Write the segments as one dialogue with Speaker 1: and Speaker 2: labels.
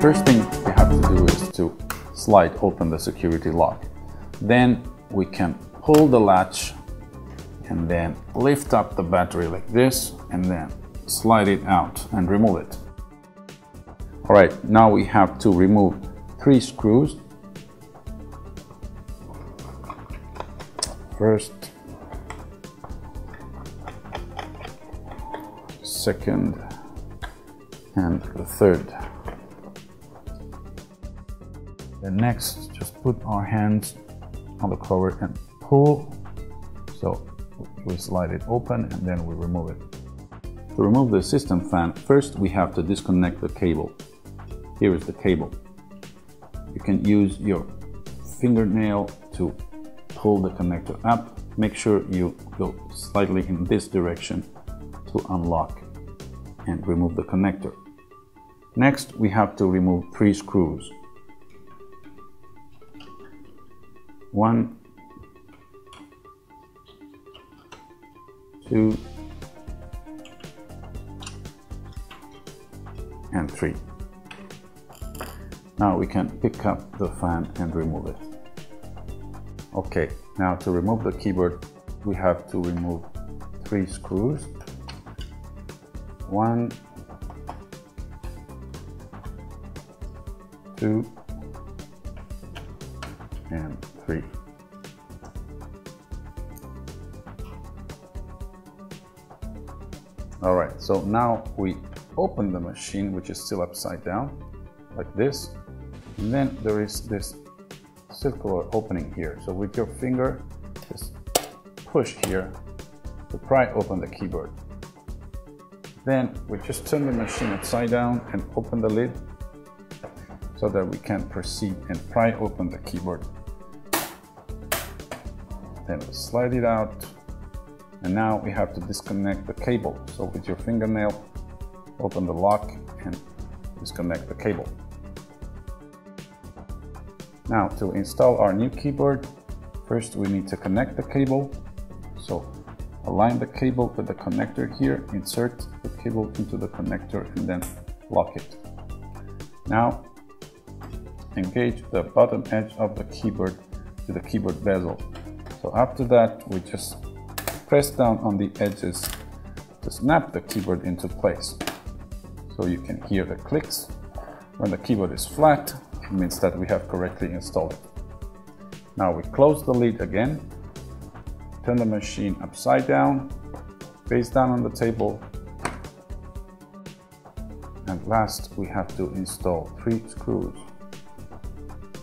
Speaker 1: first thing we have to do is to slide open the security lock. Then we can pull the latch and then lift up the battery like this and then slide it out and remove it. All right, now we have to remove 3 screws. First, second, and the third. Then next, just put our hands on the cover and pull. So we slide it open and then we remove it. To remove the system fan, first we have to disconnect the cable. Here is the cable. You can use your fingernail to pull the connector up. Make sure you go slightly in this direction to unlock and remove the connector. Next, we have to remove 3 screws. 1, 2, and 3. Now we can pick up the fan and remove it. Okay, now to remove the keyboard, we have to remove 3 screws. 1, 2, and 3. All right, so now we open the machine, which is still upside down, like this. And then there is this circular opening here. So with your finger, just push here to pry open the keyboard. Then we just turn the machine upside down and open the lid so that we can proceed and pry open the keyboard. Then we slide it out. And now we have to disconnect the cable. So with your fingernail, open the lock and disconnect the cable. Now to install our new keyboard, first we need to connect the cable. So align the cable with the connector here, insert the cable into the connector and then lock it. Now engage the bottom edge of the keyboard to the keyboard bezel. So after that, we just press down on the edges to snap the keyboard into place. So you can hear the clicks. When the keyboard is flat, it means that we have correctly installed it. Now we close the lid again, turn the machine upside down, face down on the table, and last we have to install 3 screws.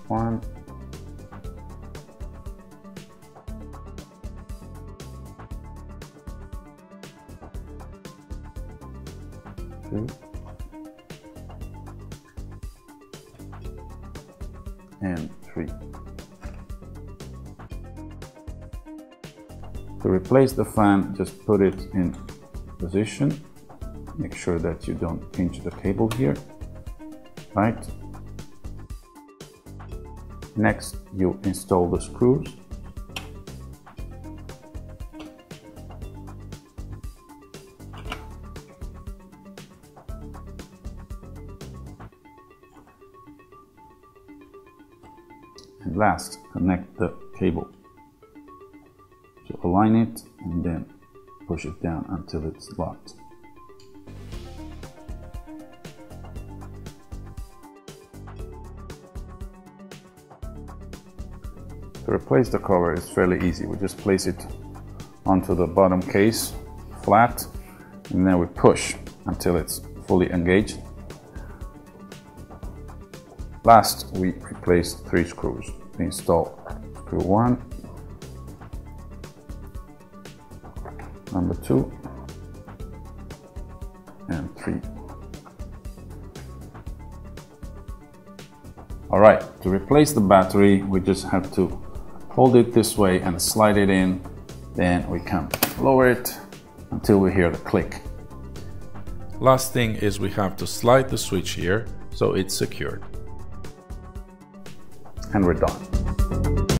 Speaker 1: 1, 2, and 3. To replace the fan, just put it in position. Make sure that you don't pinch the cable here. Right. Next, you install the screws. And last, connect the cable. So align it and then push it down until it's locked. To replace the cover is fairly easy. We just place it onto the bottom case flat and then we push until it's fully engaged. Last, we replace 3 screws. We install screw 1, number 2, and 3. All right, to replace the battery, we just have to hold it this way and slide it in. Then we can lower it until we hear the click.
Speaker 2: Last thing is we have to slide the switch here so it's secured.
Speaker 1: And we're done.